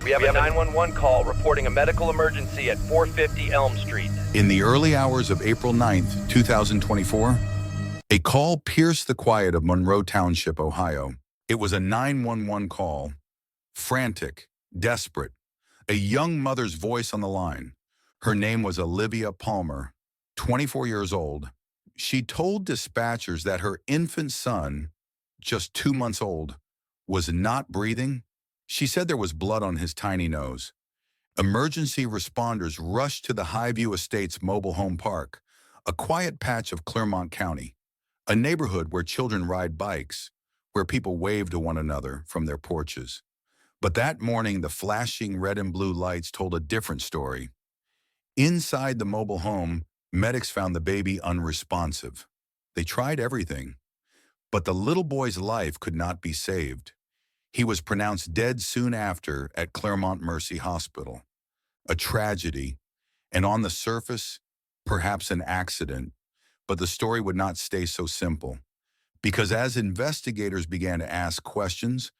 We have a 911 call reporting a medical emergency at 450 Elm Street. In the early hours of April 9th, 2024, a call pierced the quiet of Monroe Township, Ohio. It was a 911 call, frantic, desperate, a young mother's voice on the line. Her name was Olivia Palmer, 24 years old. She told dispatchers that her infant son, just 2 months old, was not breathing. She said there was blood on his tiny nose. Emergency responders rushed to the Highview Estates mobile home park, a quiet patch of Clermont County, a neighborhood where children ride bikes, where people wave to one another from their porches. But that morning, the flashing red and blue lights told a different story. Inside the mobile home, medics found the baby unresponsive. They tried everything, but the little boy's life could not be saved. He was pronounced dead soon after at Clermont Mercy Hospital. A tragedy, and on the surface, perhaps an accident, but the story would not stay so simple. Because as investigators began to ask questions,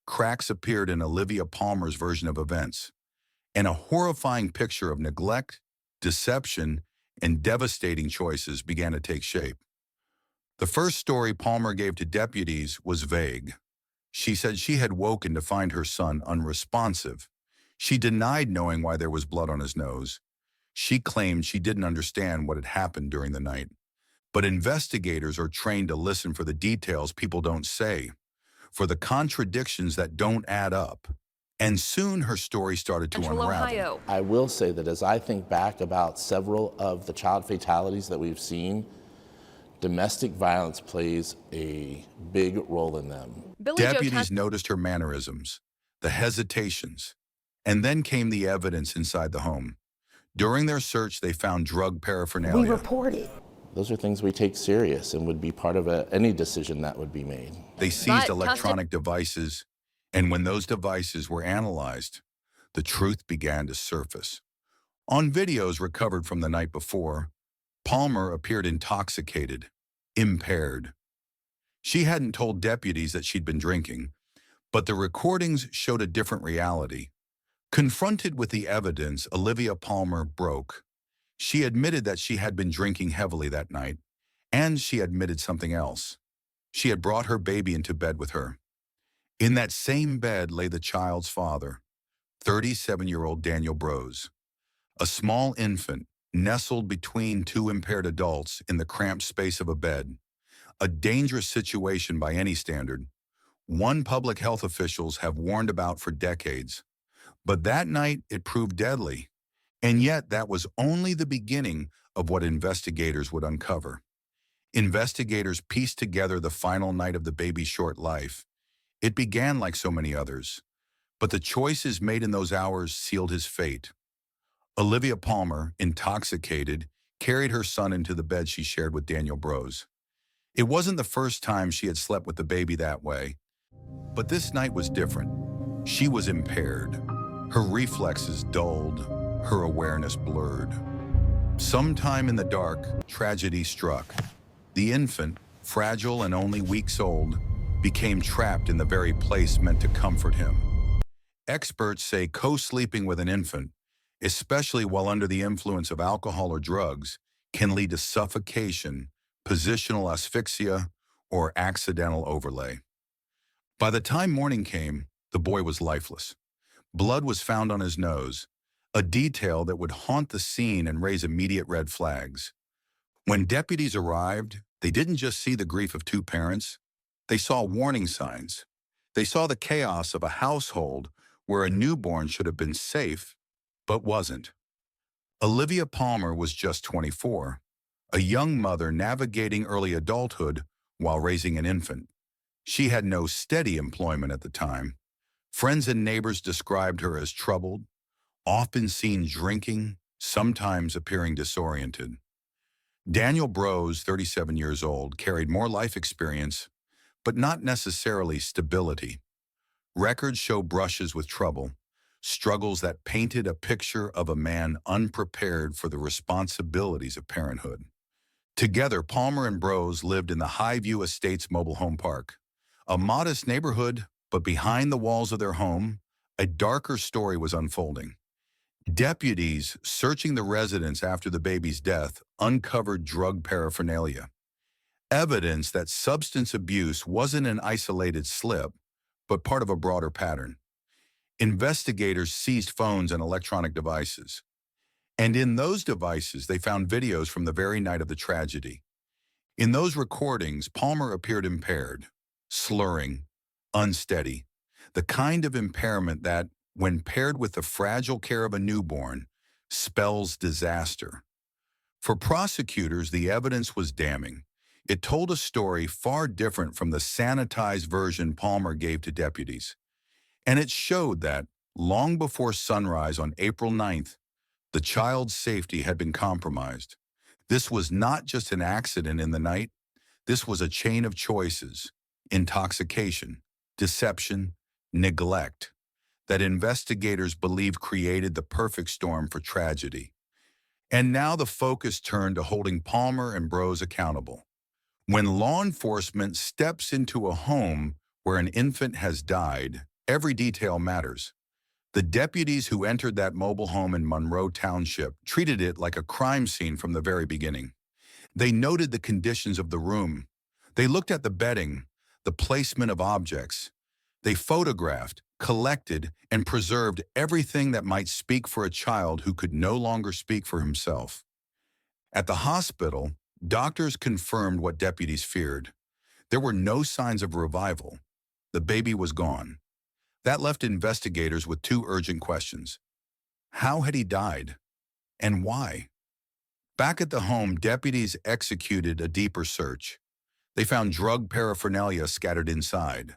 cracks appeared in Olivia Palmer's version of events, and a horrifying picture of neglect, deception, and devastating choices began to take shape. The first story Palmer gave to deputies was vague. She said she had woken to find her son unresponsive. She denied knowing why there was blood on his nose. She claimed she didn't understand what had happened during the night. But investigators are trained to listen for the details people don't say, for the contradictions that don't add up. And soon her story started to unravel. Ohio. I will say that as I think back about several of the child fatalities that we've seen, domestic violence plays a big role in them. Deputies noticed her mannerisms, the hesitations, and then came the evidence inside the home. During their search, they found drug paraphernalia. We reported. Those are things we take serious and would be part of any decision that would be made. They seized electronic devices, and when those devices were analyzed, the truth began to surface. On videos recovered from the night before, Palmer appeared intoxicated, impaired. She hadn't told deputies that she'd been drinking, but the recordings showed a different reality. Confronted with the evidence, Olivia Palmer broke. She admitted that she had been drinking heavily that night, and she admitted something else. She had brought her baby into bed with her. In that same bed lay the child's father, 37-year-old Daniel Brose, a small infant nestled between two impaired adults in the cramped space of a bed. A dangerous situation by any standard, one public health officials have warned about for decades. But that night, it proved deadly. And yet, that was only the beginning of what investigators would uncover. Investigators pieced together the final night of the baby's short life. It began like so many others, but the choices made in those hours sealed his fate. Olivia Palmer, intoxicated, carried her son into the bed she shared with Daniel Brose. It wasn't the first time she had slept with the baby that way, but this night was different. She was impaired. Her reflexes dulled, her awareness blurred. Sometime in the dark, tragedy struck. The infant, fragile and only weeks old, became trapped in the very place meant to comfort him. Experts say co-sleeping with an infant, especially while under the influence of alcohol or drugs, can lead to suffocation, positional asphyxia, or accidental overlay. By the time morning came, the boy was lifeless. Blood was found on his nose, a detail that would haunt the scene and raise immediate red flags. When deputies arrived, they didn't just see the grief of two parents. They saw warning signs. They saw the chaos of a household where a newborn should have been safe, but wasn't. Olivia Palmer was just 24, a young mother navigating early adulthood while raising an infant. She had no steady employment at the time. Friends and neighbors described her as troubled, often seen drinking, sometimes appearing disoriented. Daniel Brose, 37 years old, carried more life experience, but not necessarily stability. Records show brushes with trouble, struggles that painted a picture of a man unprepared for the responsibilities of parenthood. Together, Palmer and Brose lived in the Highview Estates mobile home park, a modest neighborhood, but behind the walls of their home, A darker story was unfolding. Deputies searching the residence after the baby's death uncovered drug paraphernalia, evidence that substance abuse wasn't an isolated slip, but part of a broader pattern. Investigators seized phones and electronic devices. And in those devices, they found videos from the very night of the tragedy. In those recordings, Palmer appeared impaired, slurring, unsteady, the kind of impairment that, when paired with the fragile care of a newborn, spells disaster. For prosecutors, the evidence was damning. It told a story far different from the sanitized version Palmer gave to deputies. And it showed that, long before sunrise on April 9th, the child's safety had been compromised. This was not just an accident in the night. This was a chain of choices, intoxication, deception, neglect, that investigators believe created the perfect storm for tragedy. And now the focus turned to holding Palmer and Brose accountable. When law enforcement steps into a home where an infant has died, every detail matters. The deputies who entered that mobile home in Monroe Township treated it like a crime scene from the very beginning. They noted the conditions of the room. They looked at the bedding, the placement of objects. They photographed, collected, and preserved everything that might speak for a child who could no longer speak for himself. At the hospital, doctors confirmed what deputies feared. There were no signs of revival. The baby was gone. That left investigators with two urgent questions. How had he died? And why? Back at the home, deputies executed a deeper search. They found drug paraphernalia scattered inside,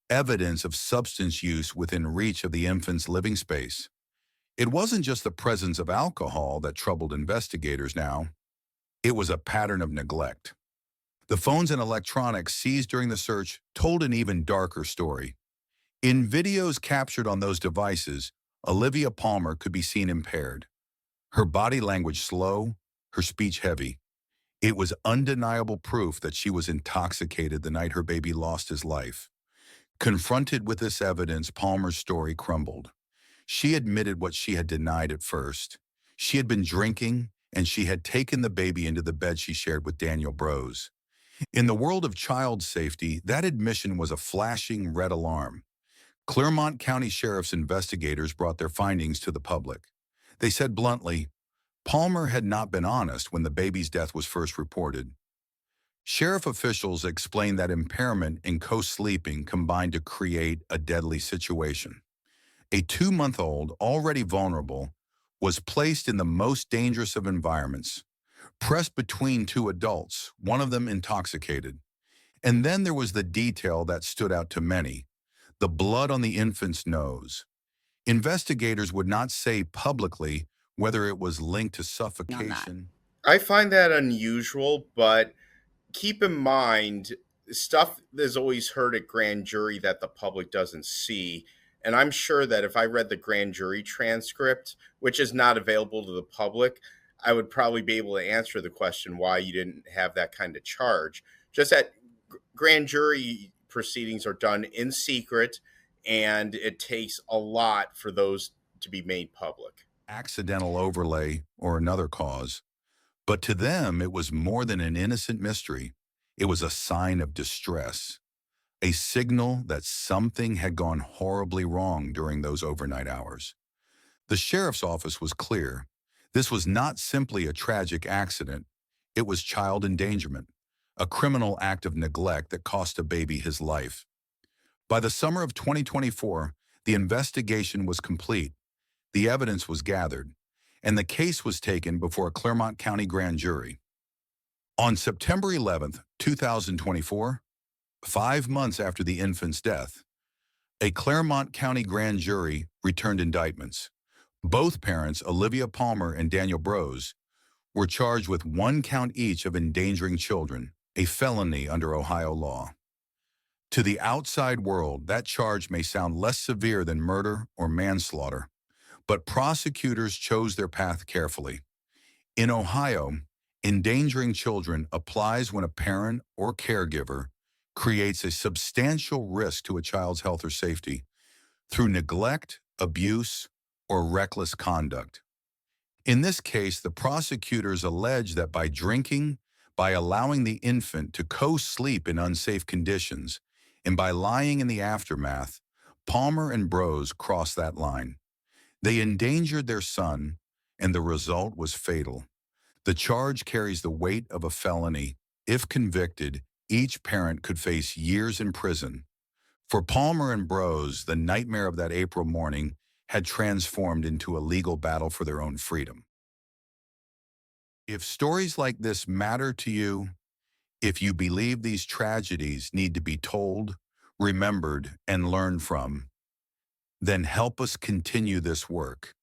evidence of substance use within reach of the infant's living space. It wasn't just the presence of alcohol that troubled investigators now. It was a pattern of neglect. The phones and electronics seized during the search told an even darker story. In videos captured on those devices, Olivia Palmer could be seen impaired. Her body language slow, her speech heavy. It was undeniable proof that she was intoxicated the night her baby lost his life. Confronted with this evidence, Palmer's story crumbled. She admitted what she had denied at first. She had been drinking, and she had taken the baby into the bed she shared with Daniel Brose. In the world of child safety, that admission was a flashing red alarm. Clermont County Sheriff's investigators brought their findings to the public. They said bluntly, Palmer had not been honest when the baby's death was first reported. Sheriff officials explained that impairment and co-sleeping combined to create a deadly situation. A 2-month-old, already vulnerable, was placed in the most dangerous of environments, pressed between two adults, one of them intoxicated. And then there was the detail that stood out to many, the blood on the infant's nose. Investigators would not say publicly whether it was linked to suffocation. I find that unusual, but keep in mind, stuff is always heard at grand jury that the public doesn't see. And I'm sure that if I read the grand jury transcript, which is not available to the public, I would probably be able to answer the question why you didn't have that kind of charge. Just that grand jury proceedings are done in secret, and it takes a lot for those to be made public. Accidental overlay or another cause. But to them, it was more than an innocent mystery. It was a sign of distress, a signal that something had gone horribly wrong during those overnight hours. The sheriff's office was clear. This was not simply a tragic accident. It was child endangerment, a criminal act of neglect that cost a baby his life. By the summer of 2024, the investigation was complete. The evidence was gathered, and the case was taken before a Clermont County grand jury. On September 11th, 2024, 5 months after the infant's death, a Clermont County grand jury returned indictments. Both parents, Olivia Palmer and Daniel Brose, were charged with 1 count each of endangering children, a felony under Ohio law. To the outside world, that charge may sound less severe than murder or manslaughter, but prosecutors chose their path carefully. In Ohio, endangering children applies when a parent or caregiver creates a substantial risk to a child's health or safety through neglect, abuse, or reckless conduct. In this case, the prosecutors allege that by drinking, by allowing the infant to co-sleep in unsafe conditions, and by lying in the aftermath, Palmer and Brose crossed that line. They endangered their son, and the result was fatal. The charge carries the weight of a felony. If convicted, each parent could face years in prison. For Palmer and Brose, the nightmare of that April morning had transformed into a legal battle for their own freedom. If stories like this matter to you, if you believe these tragedies need to be told, remembered, and learned from, then help us continue this work.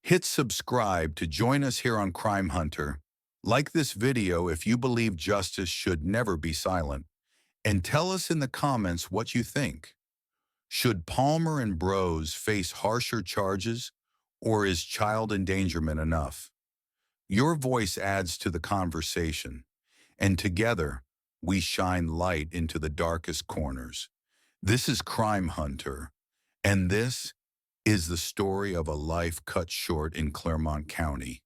Hit subscribe to join us here on Crime Hunter. Like this video if you believe justice should never be silent. And tell us in the comments what you think. Should Palmer and Brose face harsher charges, or is child endangerment enough? Your voice adds to the conversation, and together we shine light into the darkest corners. This is Crime Hunter, and this is the story of a life cut short in Clermont County.